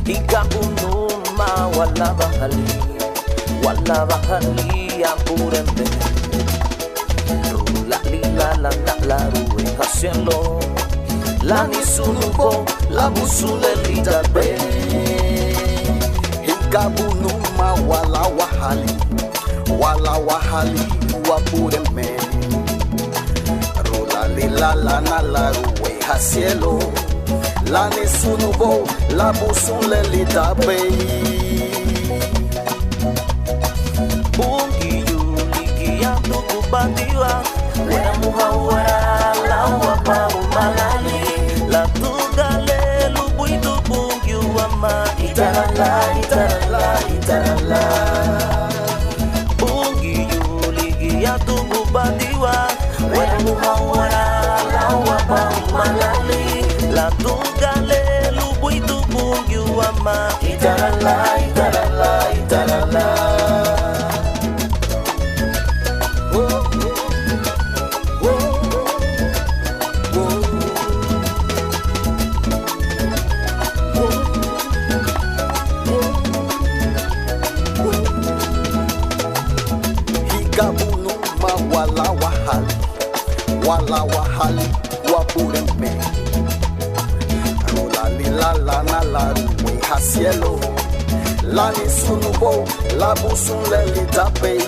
Ikabunuma wala bahali apúrenme. Rula lila la rue haciendo la ni sunubo la busulelita be. Ikabunuma wala wahali apúrenme. Rula lila la rue haciendo la ni sunubo la busulelita be. Batiwa wena muhawara la wapa umalali la tugale lubuitu bungi wama itarala bungi yuligi ya tubu batiwa wena muhawara la wapa umalali la tugale lubuitu bungi wama itarala Wala wahali wapurembe. Rula lila la rue hacielo la ni sunubo la busulelita be.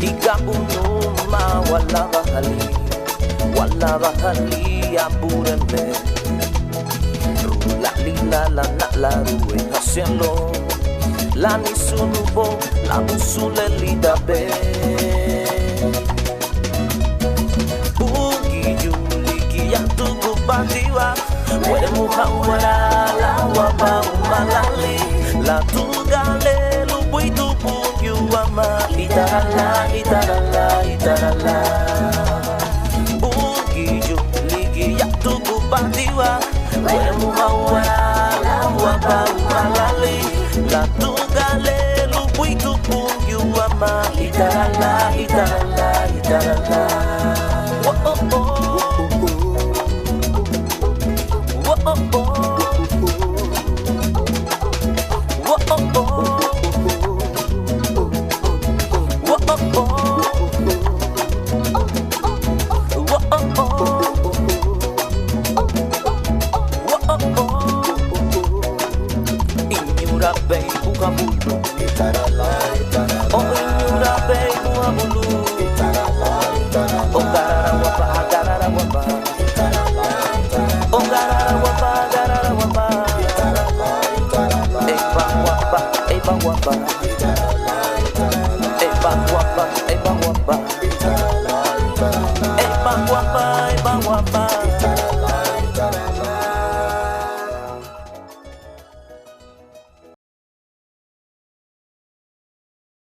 Ikabunuma wala bahali apúrenme. Rula lila la rue haciendo la ni sunubo la busulelita be. Batiwa wena muhawara la wapa umalali la tugale lubuitu bungi wama itarala bungi ligi ya tuku batiwa wena muhawara la wapa umalali la tugale lubuitu bungi wama itarala Inyura bei buka bulu Itarala oh inyura bei buka bulu oh garara wapa oh garara wapa Eba wapa